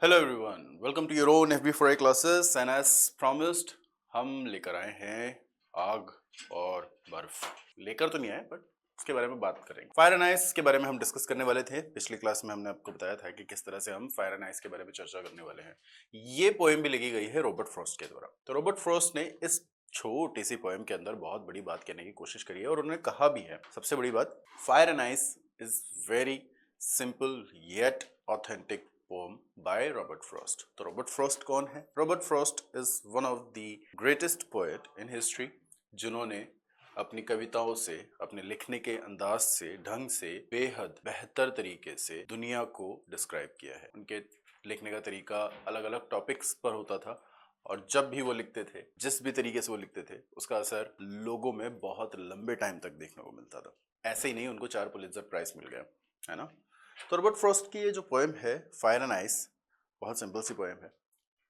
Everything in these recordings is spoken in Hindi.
Hello everyone, welcome to your own FB4A classes and as promised हम लेकर आए हैं आग और बर्फ। लेकर तो नहीं आए बट इसके बारे में बात करेंगे। फायर एंड आइस के बारे में हम डिस्कस करने वाले थे। पिछली क्लास में हमने आपको बताया था कि किस तरह से हम फायर एंड आइस के बारे में चर्चा करने वाले हैं। ये पोएम भी लिखी गई है रॉबर्ट फ्रॉस्ट के द्वारा। तो रॉबर्ट फ्रॉस्ट ने इस छोटी सी पोएम के अंदर बहुत बड़ी बात कहने की कोशिश करी है और उन्होंने कहा भी है, सबसे बड़ी बात, fire and ice is very simple yet authentic poem by Robert Frost। तो रॉबर्ट फ्रॉस्ट कौन है? Robert Frost is one of the greatest poet in history, जिन्होंने अपनी कविताओं से, अपने लिखने के अंदाज से, ढंग से बेहद बेहतर तरीके से दुनिया को डिस्क्राइब किया है। उनके लिखने का तरीका अलग अलग टॉपिक्स पर होता था और जब भी वो लिखते थे, जिस भी तरीके से वो लिखते थे, उसका असर लोगों में बहुत लंबे टाइम तक देखने को मिलता था। ऐसे ही नहीं, उनको 4 पुलित्जर प्राइज मिल गया, है ना। तो रॉबर्ट फ्रॉस्ट की ये जो पोएम है फायर एंड आइस, बहुत सिंपल सी पोएम है,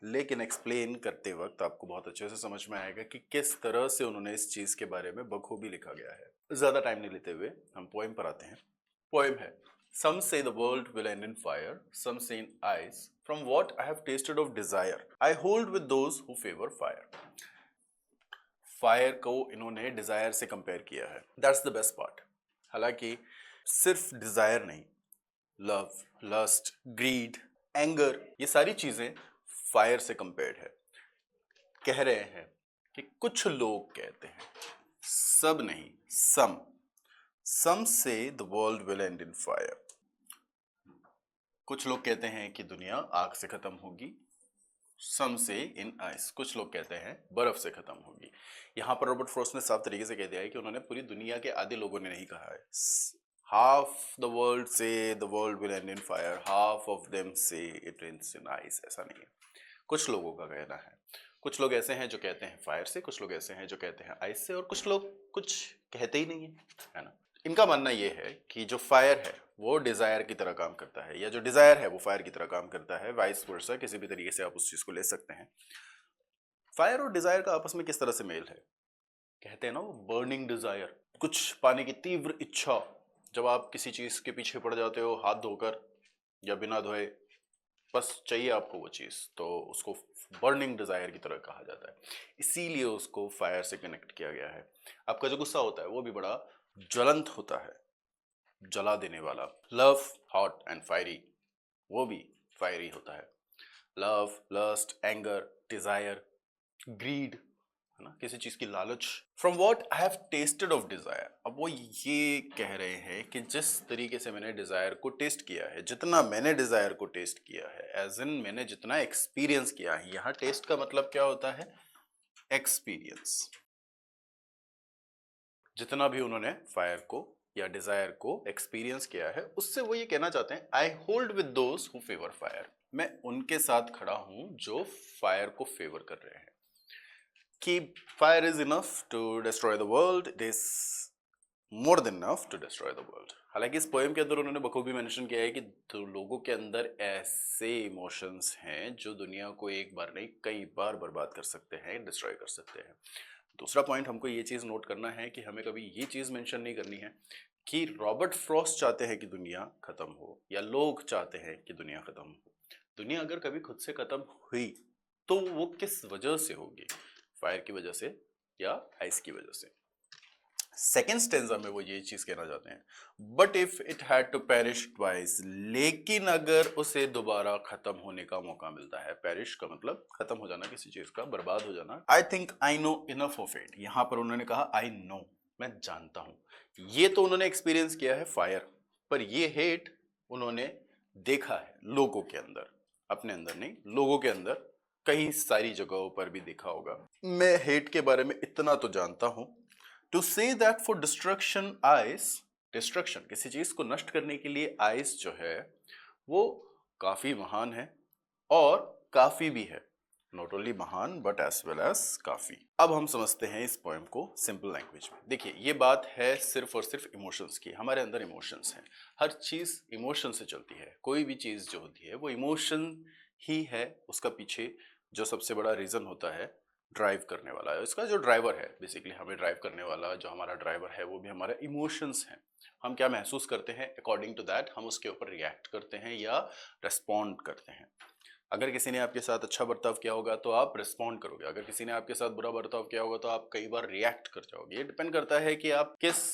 लेकिन एक्सप्लेन करते वक्त आपको बहुत अच्छे से समझ में आएगा कि किस तरह से उन्होंने इस चीज के बारे में बखूबी लिखा गया है। ज्यादा टाइम नहीं लेते हुए हम पोएम पर आते हैं। पोएम है, Some say the world will end in fire, some say in ice. From what I have tasted of desire, I hold with those who favor fire. Fire को इन्होंने डिजायर से कंपेयर किया है। That's the best part. हालांकि सिर्फ डिजायर नहीं, लव, लस्ट, ग्रीड, एंगर, ये सारी चीजें फायर से कंपेयर्ड है। कह रहे हैं कि कुछ लोग कहते हैं, सब नहीं, सम से the world will and in fire. कुछ लोग कहते हैं कि दुनिया आग से खत्म होगी, सम से इन आइस, कुछ लोग कहते हैं बर्फ से खत्म होगी। यहां पर रॉबर्ट फ्रॉस्ट ने साफ तरीके से कह दिया है कि उन्होंने पूरी दुनिया के आधे लोगों ने नहीं कहा है। half the world say the world will end in fire, half of them say it ends in ice। ऐसा नहीं है, कुछ लोगों का कहना है। कुछ लोग ऐसे हैं जो कहते हैं फायर से, कुछ लोग ऐसे हैं जो कहते हैं आइस से, और कुछ लोग कुछ कहते ही नहीं है ना। इनका मानना ये है कि जो फायर है वो डिजायर की तरह काम करता है, या जो डिजायर है वो फायर की तरह काम करता है, वाइस वर्सा, किसी भी तरीके से आप उस चीज को ले सकते हैं। फायर और डिजायर का आपस में किस तरह से मेल है? कहते हैं ना वो बर्निंग डिजायर, कुछ पाने की तीव्र इच्छा। जब आप किसी चीज के पीछे पड़ जाते हो हाथ धोकर या बिना धोए, बस चाहिए आपको वो चीज, तो उसको बर्निंग डिजायर की तरह कहा जाता है। इसीलिए उसको फायर से कनेक्ट किया गया है। आपका जो गुस्सा होता है वो भी बड़ा ज्वलंत होता है, जला देने वाला। लव, हॉट एंड फायरी, वो भी फायरी होता है। Love, lust, anger, desire, greed, है ना, किसी चीज की लालच। From what I have tasted of desire, अब वो ये कह रहे हैं कि जिस तरीके से मैंने डिजायर को टेस्ट किया है, जितना मैंने डिजायर को टेस्ट किया है, एज इन मैंने जितना एक्सपीरियंस किया है। यहाँ टेस्ट का मतलब क्या होता है? एक्सपीरियंस। जितना भी उन्होंने फायर को या डिजायर को एक्सपीरियंस किया है, उससे वो ये कहना चाहते हैं, I hold with those who favour fire, मैं उनके साथ खड़ा हूं जो फायर को फेवर कर रहे हैं। कि fire is enough to destroy the world, it is more than enough to destroy the world। हालांकि इस पोएम के अंदर उन्होंने बखूबी मेंशन किया है कि लोगों के अंदर ऐसे इमोशंस हैं जो दुनिया को एक बार नहीं कई बार बर्बाद कर सकते हैं, डिस्ट्रॉय कर सकते हैं। दूसरा पॉइंट हमको ये चीज़ नोट करना है कि हमें कभी ये चीज़ मेंशन नहीं करनी है कि रॉबर्ट फ्रॉस्ट चाहते हैं कि दुनिया खत्म हो या लोग चाहते हैं कि दुनिया खत्म हो। दुनिया अगर कभी खुद से खत्म हुई तो वो किस वजह से होगी? फायर की वजह से या आइस की वजह से। सेकेंड स्टेंजा में वो ये चीज कहना चाहते हैं, but if it had to perish twice, लेकिन अगर उसे दोबारा खत्म होने का मौका मिलता है, पेरिश का मतलब खत्म हो जाना, किसी चीज का बर्बाद हो जाना। I think I know enough of it, यहां पर उन्होंने कहा आई नो, मैं जानता हूं। ये तो उन्होंने एक्सपीरियंस किया है फायर, पर ये हेट उन्होंने देखा है लोगों के अंदर, अपने अंदर नहीं, लोगों के अंदर कई सारी जगहों पर भी देखा होगा। मैं हेट के बारे में इतना तो जानता हूं, to say that for destruction ice, destruction किसी चीज को नष्ट करने के लिए आइस जो है वो काफी महान है और काफी भी है। नॉट ओनली महान बट एज वेल एज काफी। अब हम समझते हैं इस पोएम को सिंपल लैंग्वेज में। देखिए ये बात है सिर्फ और सिर्फ इमोशंस की। हमारे अंदर इमोशंस हैं, हर चीज इमोशन से चलती है। कोई भी चीज जो होती है वो इमोशन ही है, उसका पीछे जो सबसे बड़ा रीजन होता है ड्राइव करने वाला है, इसका जो ड्राइवर है, बेसिकली हमें ड्राइव करने वाला जो हमारा ड्राइवर है वो भी हमारा इमोशंस है। हम क्या महसूस करते हैं, अकॉर्डिंग टू दैट हम उसके ऊपर रिएक्ट करते हैं या रेस्पॉन्ड करते हैं। अगर किसी ने आपके साथ अच्छा बर्ताव किया होगा तो आप रिस्पॉन्ड करोगे, अगर किसी ने आपके साथ बुरा बर्ताव किया होगा तो आप कई बार रिएक्ट कर जाओगे। ये डिपेंड करता है कि आप किस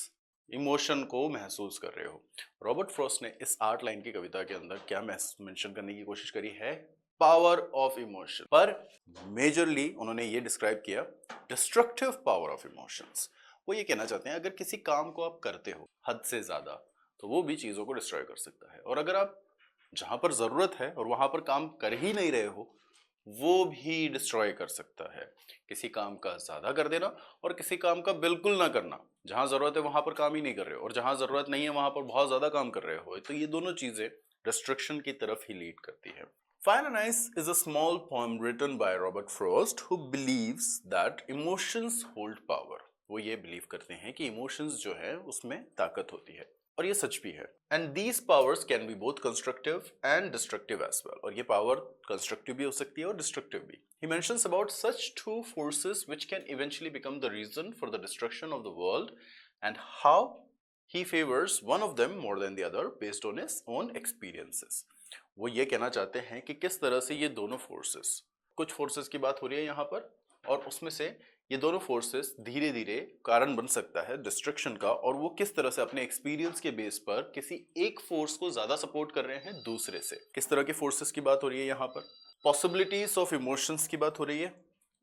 इमोशन को महसूस कर रहे हो। रॉबर्ट फ्रॉस्ट ने इस 8 लाइन की कविता के अंदर क्या मेंशन करने की कोशिश करी है? Power of emotion. पर मेजरली उन्होंने ये डिस्क्राइब किया डिस्ट्रक्टिव पावर ऑफ इमोशंस। वो ये कहना चाहते हैं अगर किसी काम को आप करते हो हद से ज्यादा तो वो भी चीजों को डिस्ट्रॉय कर सकता है, और अगर आप जहां पर जरूरत है और वहां पर काम कर ही नहीं रहे हो वो भी डिस्ट्रॉय कर सकता है। किसी काम का ज्यादा कर देना और किसी काम का बिल्कुल ना करना, जहां जरूरत है वहां पर काम ही नहीं कर रहे हो और जहां जरूरत नहीं है वहां पर बहुत ज्यादा काम कर रहे हो, तो ये दोनों चीजें डिस्ट्रक्शन की तरफ ही लीड करती है। Fire and Ice is a small poem written by Robert Frost who believes that emotions hold power. वो ये बिलीव करते हैं कि इमोशंस जो है उसमें ताकत होती है, और ये सच भी है। And these powers can be both constructive and destructive as well, और ये पावर कंस्ट्रक्टिव भी हो सकती है और डिस्ट्रक्टिव भी। He mentions about such two forces which can eventually become the reason for the destruction of the world and how he favours one of them more than the other based on his own experiences. वो ये कहना चाहते हैं कि किस तरह से ये दोनों फोर्सेस, कुछ फोर्सेस की बात हो रही है यहाँ पर, और उसमें से ये दोनों फोर्सेस धीरे धीरे कारण बन सकता है डिस्ट्रक्शन का, और वो किस तरह से अपने एक्सपीरियंस के बेस पर किसी एक फोर्स को ज्यादा सपोर्ट कर रहे हैं दूसरे से। किस तरह के फोर्सेस की बात हो रही है यहाँ पर? पॉसिबिलिटीज ऑफ इमोशंस की बात हो रही है।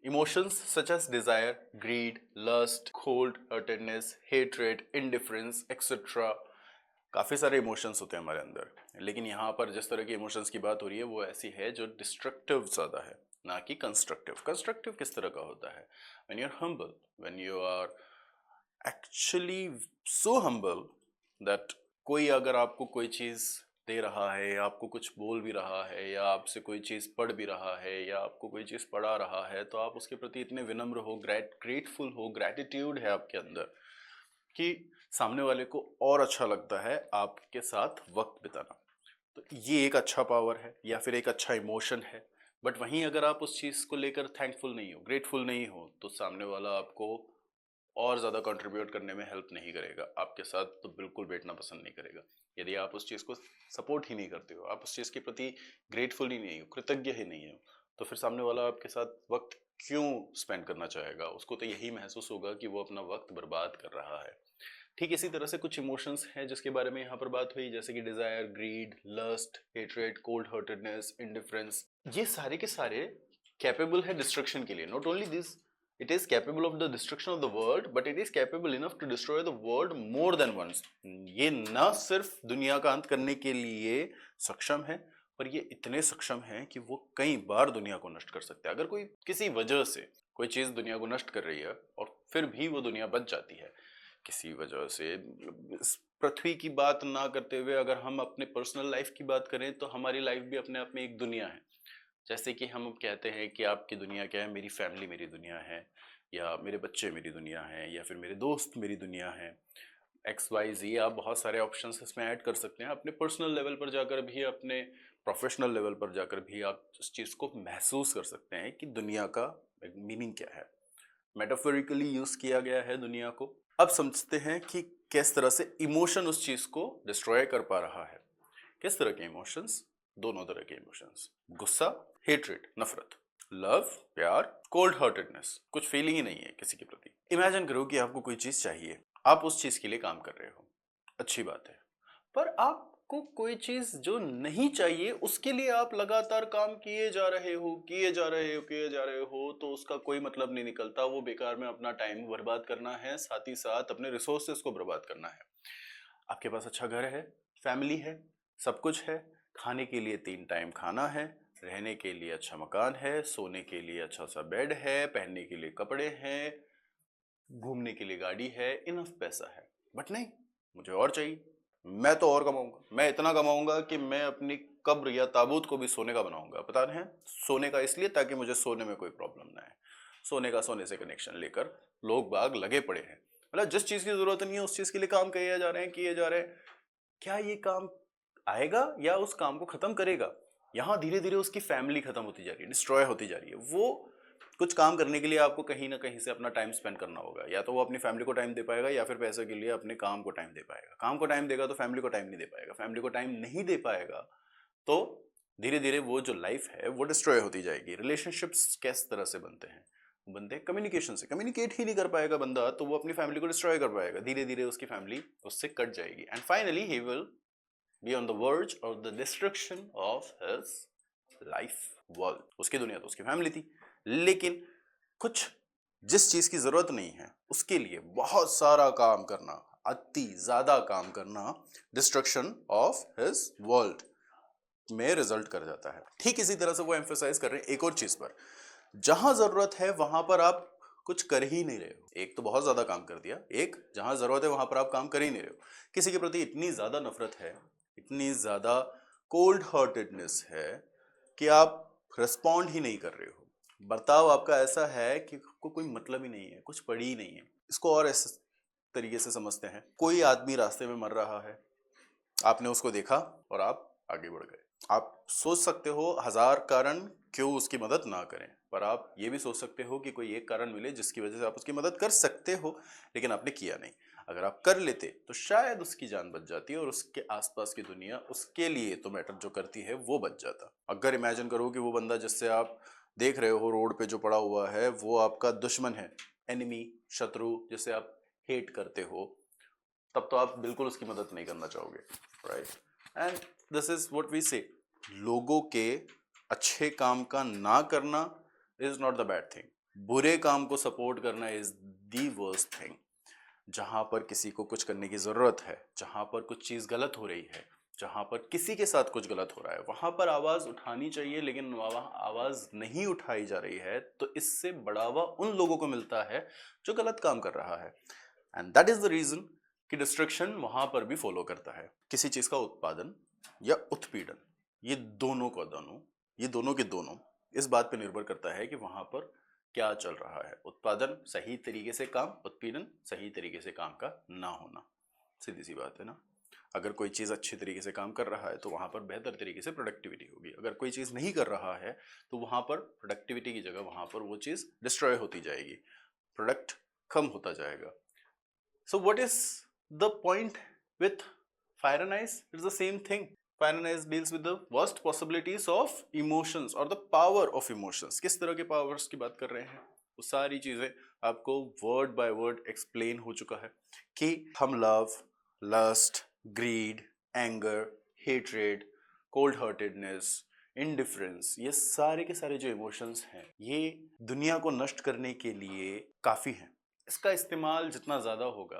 Emotions such as desire, greed, lust, cold heartedness, hatred, indifference etcetera. काफी सारे इमोशंस होते हैं हमारे अंदर, लेकिन यहाँ पर जिस तरह की इमोशंस की बात हो रही है वो ऐसी है जो डिस्ट्रक्टिव ज्यादा है, ना कि कंस्ट्रक्टिव। कंस्ट्रक्टिव किस तरह का होता है? When you are humble, when you are actually so humble that कोई अगर आपको कोई चीज दे रहा है, आपको कुछ बोल भी रहा है, या आपसे कोई चीज पढ़ भी रहा है, या आपको कोई चीज पढ़ा रहा है, तो आप उसके प्रति इतने विनम्र हो, ग्रेटफुल हो, ग्रेटिट्यूड है आपके अंदर कि सामने वाले को और अच्छा लगता है आपके साथ वक्त बिताना। तो ये एक अच्छा पावर है या फिर एक अच्छा इमोशन है। बट वहीं अगर आप उस चीज को लेकर थैंकफुल नहीं हो, ग्रेटफुल नहीं हो, तो सामने वाला आपको और ज्यादा कंट्रीब्यूट करने में हेल्प नहीं करेगा, आपके साथ तो बिल्कुल बैठना पसंद नहीं करेगा। यदि आप उस चीज को सपोर्ट ही नहीं करते हो, आप उस चीज के प्रति ग्रेटफुल ही नहीं हो, कृतज्ञ ही नहीं हो, तो फिर सामने वाला आपके साथ वक्त क्यों स्पेंड करना चाहेगा? उसको तो यही महसूस होगा कि वो अपना वक्त बर्बाद कर रहा है। ठीक इसी तरह से कुछ इमोशंस हैं जिसके बारे में यहाँ पर बात हुई, जैसे कि desire, greed, lust, hatred, cold heartedness, indifference. ये सारे के सारे कैपेबल है डिस्ट्रक्शन के लिए। Not only this, it is capable of the destruction of the world, but it is capable enough to destroy the world more than once. ये न सिर्फ दुनिया का अंत करने के लिए सक्षम है, पर ये इतने सक्षम हैं कि वो कई बार दुनिया को नष्ट कर सकते हैं। अगर कोई किसी वजह से कोई चीज दुनिया को नष्ट कर रही है और फिर भी वो दुनिया बच जाती है किसी वजह से, इस पृथ्वी की बात ना करते हुए अगर हम अपने पर्सनल लाइफ की बात करें तो हमारी लाइफ भी अपने आप में एक दुनिया है। जैसे कि हम कहते हैं कि आपकी दुनिया क्या है, मेरी फैमिली मेरी दुनिया है, या मेरे बच्चे मेरी दुनिया है, या फिर मेरे दोस्त मेरी दुनिया है, XYZ। आप बहुत सारे ऑप्शंस इसमें ऐड कर सकते हैं। अपने पर्सनल लेवल पर जाकर भी, अपने प्रोफेशनल लेवल पर जाकर भी आप उस चीज़ को महसूस कर सकते हैं कि दुनिया का मीनिंग क्या है। मेटाफोरिकली यूज किया गया है दुनिया को। अब समझते हैं कि किस तरह से इमोशन उस चीज को डिस्ट्रॉय कर पा रहा है। किस तरह के इमोशंस? दोनों तरह के इमोशंस, गुस्सा, हेट्रेड, नफरत, लव, प्यार, कोल्ड हार्टेडनेस, कुछ फीलिंग ही नहीं है किसी के प्रति। इमेजिन करो कि आपको कोई चीज चाहिए, आप उस चीज के लिए काम कर रहे हो, अच्छी बात है, पर आपको कोई चीज जो नहीं चाहिए उसके लिए आप लगातार काम किए जा रहे हो, तो उसका कोई मतलब नहीं निकलता। वो बेकार में अपना टाइम बर्बाद करना है, साथ ही साथ अपने रिसोर्सेस को बर्बाद करना है। आपके पास अच्छा घर है, फैमिली है, सब कुछ है, खाने के लिए 3 टाइम खाना है, रहने के लिए अच्छा मकान है, सोने के लिए अच्छा सा बेड है, पहनने के लिए कपड़े हैं, घूमने के लिए गाड़ी है, इनफ पैसा है। बट नहीं, मुझे और चाहिए, मैं तो और कमाऊंगा, मैं इतना कमाऊंगा कि मैं अपनी कब्र या ताबूत को भी सोने का बनाऊंगा। पता नहीं है, सोने का इसलिए ताकि मुझे सोने में कोई प्रॉब्लम ना है। सोने का सोने से कनेक्शन लेकर लोग बाग लगे पड़े हैं, मतलब जिस चीज की जरूरत नहीं है उस चीज के लिए काम किए जा रहे हैं, किए जा रहे हैं। क्या ये काम आएगा या उस काम को खत्म करेगा? यहाँ धीरे धीरे उसकी फैमिली खत्म होती जा रही है, डिस्ट्रॉय होती जा रही है। वो कुछ काम करने के लिए आपको कहीं ना कहीं से अपना टाइम स्पेंड करना होगा, या तो वो अपनी फैमिली को टाइम दे पाएगा या फिर पैसे के लिए अपने काम को टाइम दे पाएगा। काम को टाइम देगा तो फैमिली को टाइम नहीं दे पाएगा, फैमिली को टाइम नहीं दे पाएगा तो धीरे धीरे वो जो लाइफ है वो डिस्ट्रॉय होती जाएगी। रिलेशनशिप्स किस तरह से बनते हैं? बनते हैं कम्युनिकेशन से। कम्युनिकेट ही नहीं कर पाएगा बंदा तो वो अपनी फैमिली को डिस्ट्रॉय कर पाएगा, धीरे धीरे उसकी फैमिली उससे कट जाएगी and finally he will be on the verge of the destruction of his life world. उसकी दुनिया तो उसकी फैमिली थी, लेकिन कुछ जिस चीज की जरूरत नहीं है उसके लिए बहुत सारा काम करना, अति ज्यादा काम करना, डिस्ट्रक्शन ऑफ हिज वर्ल्ड में रिजल्ट कर जाता है। ठीक इसी तरह से वो एम्फेसाइज कर रहे हैं एक और चीज पर, जहां जरूरत है वहां पर आप कुछ कर ही नहीं रहे हो। एक तो बहुत ज्यादा काम कर दिया, एक जहां जरूरत है वहां पर आप काम कर ही नहीं रहे हो। किसी के प्रति इतनी ज्यादा नफरत है, इतनी ज्यादा कोल्ड हार्टेडनेस है कि आप रिस्पॉन्ड ही नहीं कर रहे हो। बर्ताव आपका ऐसा है कि को कोई मतलब ही नहीं है, कुछ पड़ी ही नहीं है। इसको और ऐसे तरीके से समझते हैं, कोई आदमी रास्ते में मर रहा है, आपने उसको देखा और आप आगे बढ़ गए। आप सोच सकते हो हजार कारण क्यों उसकी मदद ना करें, पर आप ये भी सोच सकते हो कि कोई एक कारण मिले जिसकी वजह से आप उसकी मदद कर सकते हो, लेकिन आपने किया नहीं। अगर आप कर लेते तो शायद उसकी जान बच जाती और उसके आसपास की दुनिया उसके लिए तो मैटर जो करती है वो बच जाता। अगर इमेजिन करो कि वो बंदा जिससे आप देख रहे हो रोड पे जो पड़ा हुआ है वो आपका दुश्मन है, एनिमी, शत्रु, जिसे आप हेट करते हो, तब तो आप बिल्कुल उसकी मदद नहीं करना चाहोगे, right? And this is what we say, लोगों के अच्छे काम का ना करना is not the bad thing, बुरे काम को सपोर्ट करना इज द वर्स्ट थिंग। जहां पर किसी को कुछ करने की जरूरत है, जहां पर कुछ चीज गलत हो रही है, जहां पर किसी के साथ कुछ गलत हो रहा है, वहां पर आवाज उठानी चाहिए, लेकिन वहां आवाज नहीं उठाई जा रही है, तो इससे बढ़ावा उन लोगों को मिलता है जो गलत काम कर रहा है। And that is the reason कि डिस्ट्रक्शन वहां पर भी फॉलो करता है। किसी चीज का उत्पादन या उत्पीड़न, ये दोनों का दोनों, ये दोनों के दोनों इस बात पे निर्भर करता है कि वहां पर क्या चल रहा है। उत्पादन सही तरीके से काम, उत्पीड़न सही तरीके से काम का ना होना, सीधी सी बात है ना। अगर कोई चीज़ अच्छे तरीके से काम कर रहा है तो वहां पर बेहतर तरीके से प्रोडक्टिविटी होगी। अगर कोई चीज़ नहीं कर रहा है तो वहां पर प्रोडक्टिविटी की जगह वहां पर वो चीज़ डिस्ट्रॉय होती जाएगी, प्रोडक्ट कम होता जाएगा। So what is the point with fire and ice? It's the same thing. Fire and ice deals with the worst possibilities of emotions or the power of emotions. किस तरह के powers की बात कर रहे हैं? वो सारी चीजें आपको word by word explain हो चुका है कि हम love, lust, greed, anger, hatred, cold heartedness, indifference, ये सारे के सारे जो इमोशंस हैं ये दुनिया को नष्ट करने के लिए काफी हैं। इसका इस्तेमाल जितना ज़्यादा होगा,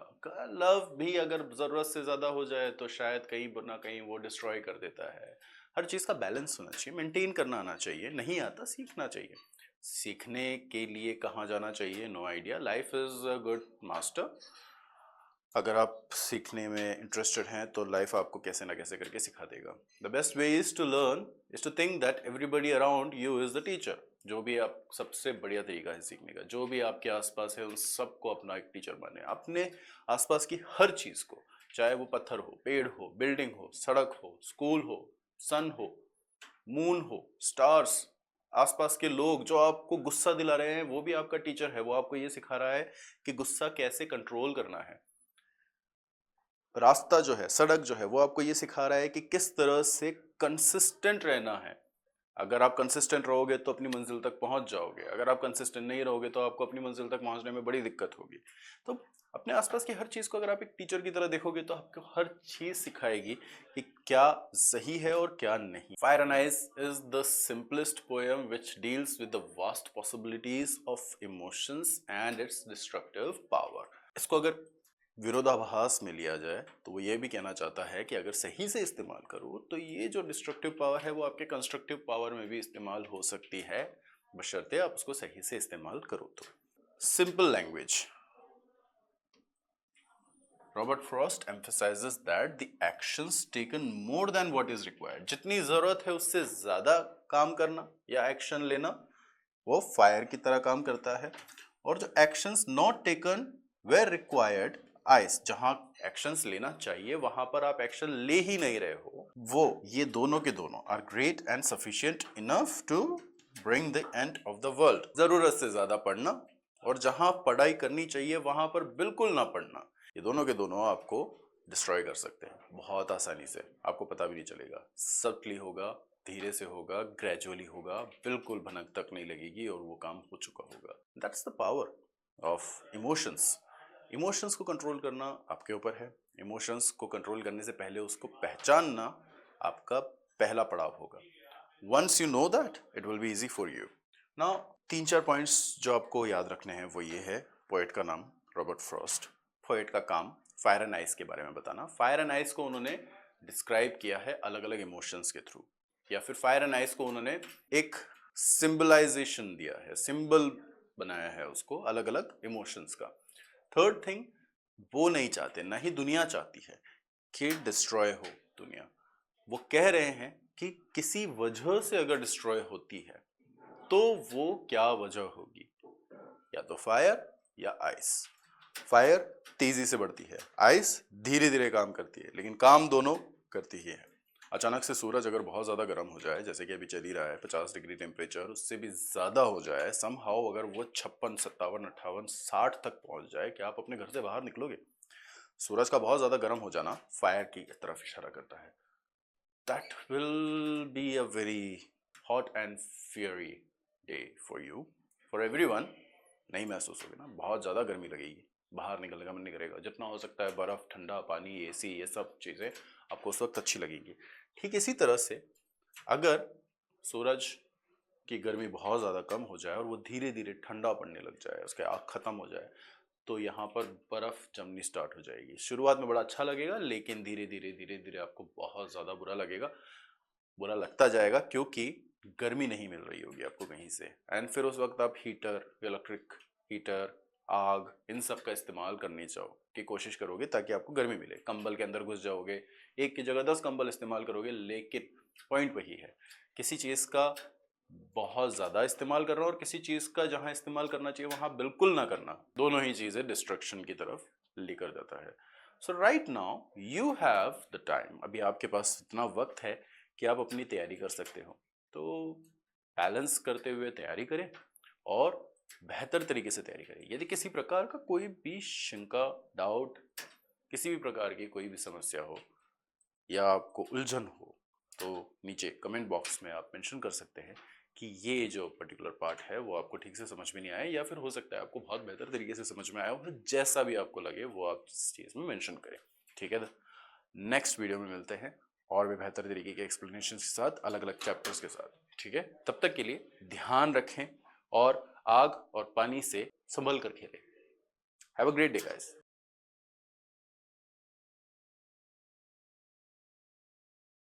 लव भी अगर ज़रूरत से ज़्यादा हो जाए तो शायद कहीं ना कहीं वो डिस्ट्रॉय कर देता है। हर चीज़ का बैलेंस होना चाहिए, मेंटेन करना आना चाहिए। नहीं आता सीखना चाहिए। सीखने के लिए कहाँ जाना चाहिए? No idea. Life is a good master. अगर आप सीखने में इंटरेस्टेड हैं तो लाइफ आपको कैसे ना कैसे करके सिखा देगा। The best way is to learn is to think that everybody around you is the teacher. जो भी आप, सबसे बढ़िया तरीका है सीखने का, जो भी आपके आसपास है उन सबको अपना एक टीचर माने। अपने आसपास की हर चीज़ को, चाहे वो पत्थर हो, पेड़ हो, बिल्डिंग हो, सड़क हो, स्कूल हो, सन हो, मून हो, स्टार्स, आसपास के लोग जो आपको गुस्सा दिला रहे हैं वो भी आपका टीचर है। वो आपको ये सिखा रहा है कि गुस्सा कैसे कंट्रोल करना है। रास्ता जो है, सड़क जो है, वो आपको ये सिखा रहा है कि किस तरह से कंसिस्टेंट रहना है। अगर आप कंसिस्टेंट रहोगे तो अपनी मंजिल तक पहुंच जाओगे। अगर आप कंसिस्टेंट नहीं रहोगे तो आपको अपनी मंजिल तक पहुंचने में बड़ी दिक्कत होगी। तो अपने आसपास की हर चीज को अगर आप एक टीचर की तरह देखोगे तो आपको हर चीज सिखाएगी कि क्या सही है और क्या नहीं। Fire and ice is the simplest poem which deals with the vast possibilities of emotions and it's destructive power. इसको अगर विरोधाभास में लिया जाए तो वो ये भी कहना चाहता है कि अगर सही से इस्तेमाल करो तो ये जो डिस्ट्रक्टिव पावर है वो आपके कंस्ट्रक्टिव पावर में भी इस्तेमाल हो सकती है, बशर्ते आप उसको सही से इस्तेमाल करो तो। Simple language. Robert Frost emphasizes that the actions taken more than what is required, जितनी जरूरत है उससे ज्यादा काम करना या एक्शन लेना, वो फायर की तरह काम करता है। और जो actions not taken were required ice, जहां एक्शंस लेना चाहिए वहां पर आप एक्शन ले ही नहीं रहे हो, वो ये दोनों के दोनों are great and sufficient enough to bring the end of the world. जरूरत से ज्यादा पढ़ना और जहां पढ़ाई करनी चाहिए वहां पर बिल्कुल ना पढ़ना, ये दोनों के दोनों आपको डिस्ट्रॉय कर सकते हैं बहुत आसानी से। आपको पता भी नहीं चलेगा, सटली होगा, धीरे से होगा, ग्रेजुअली होगा, बिल्कुल भनक तक नहीं लगेगी और वो काम हो चुका होगा। That's the power of emotions. Emotions को कंट्रोल करना आपके ऊपर है। इमोशंस को कंट्रोल करने से पहले उसको पहचानना आपका पहला पड़ाव होगा। Once you know that, it will be easy for you. Now 3-4 points जो आपको याद रखने हैं वो ये है। पोएट का नाम रॉबर्ट फ्रॉस्ट। पोएट का काम फायर एंड आइस के बारे में बताना। फायर एंड आइस को उन्होंने डिस्क्राइब किया है अलग अलग इमोशंस के थ्रू, या फिर फायर एंड आइस को उन्होंने एक सिंबलाइजेशन दिया है, सिंबल बनाया है उसको अलग अलग इमोशंस का। थर्ड थिंग, वो नहीं चाहते, ना ही दुनिया चाहती है कि डिस्ट्रॉय हो दुनिया। वो कह रहे हैं कि किसी वजह से अगर डिस्ट्रॉय होती है तो वो क्या वजह होगी, या तो फायर या आइस। फायर तेजी से बढ़ती है, आइस धीरे धीरे काम करती है, लेकिन काम दोनों करती ही है। अचानक से सूरज अगर बहुत ज़्यादा गर्म हो जाए, जैसे कि अभी चल ही रहा है 50 डिग्री टेम्परेचर, उससे भी ज़्यादा हो जाए समहाउ, अगर वो 56, 57, 58, 60 तक पहुंच जाए, क्या आप अपने घर से बाहर निकलोगे? सूरज का बहुत ज़्यादा गर्म हो जाना फायर की तरफ इशारा करता है। That will be a very hot and fiery day for you, for everyone. नहीं महसूस होगी ना, बहुत ज़्यादा गर्मी लगेगी, बाहर निकलने का मन नहीं करेगा। जितना हो सकता है बर्फ़, ठंडा पानी, एसी, ये सब चीज़ें आपको उस वक्त अच्छी लगेंगी। ठीक इसी तरह से अगर सूरज की गर्मी बहुत ज़्यादा कम हो जाए और वो धीरे धीरे ठंडा पड़ने लग जाए, उसके आग ख़त्म हो जाए, तो यहाँ पर बर्फ़ जमनी स्टार्ट हो जाएगी। शुरुआत में बड़ा अच्छा लगेगा, लेकिन धीरे धीरे धीरे धीरे आपको बहुत ज़्यादा बुरा लगेगा, बुरा लगता जाएगा, क्योंकि गर्मी नहीं मिल रही होगी आपको कहीं से। एंड फिर उस वक्त आप हीटर, इलेक्ट्रिक हीटर, आग, इन सब का इस्तेमाल करने जाओ की कोशिश करोगे ताकि आपको गर्मी मिले। कंबल के अंदर घुस जाओगे, एक की जगह 10 कंबल इस्तेमाल करोगे, लेकिन पॉइंट वही है, किसी चीज़ का बहुत ज़्यादा इस्तेमाल करना और किसी चीज़ का जहाँ इस्तेमाल करना चाहिए वहाँ बिल्कुल ना करना, दोनों ही चीज़ें डिस्ट्रक्शन की तरफ लेकर जाता है। So right now you have the time, अभी आपके पास इतना वक्त है कि आप अपनी तैयारी कर सकते हो। तो बैलेंस करते हुए तैयारी करें और बेहतर तरीके से तैयारी करें। यदि किसी प्रकार का कोई भी शंका, डाउट, किसी भी प्रकार की कोई भी समस्या हो या आपको उलझन हो, तो नीचे कमेंट बॉक्स में आप मेंशन कर सकते हैं कि ये जो पर्टिकुलर पार्ट है वो आपको ठीक से समझ में नहीं आया, या फिर हो सकता है आपको बहुत बेहतर तरीके से समझ में आया हो। जैसा भी आपको लगे वो आप इस चीज़ में मेंशन करें, ठीक है। नेक्स्ट वीडियो में मिलते हैं और भी बेहतर तरीके के एक्सप्लेनेशन के साथ, अलग अलग चैप्टर्स के साथ, ठीक है। तब तक के लिए ध्यान रखें और आग और पानी से संभल कर खेलें। Have a great day guys.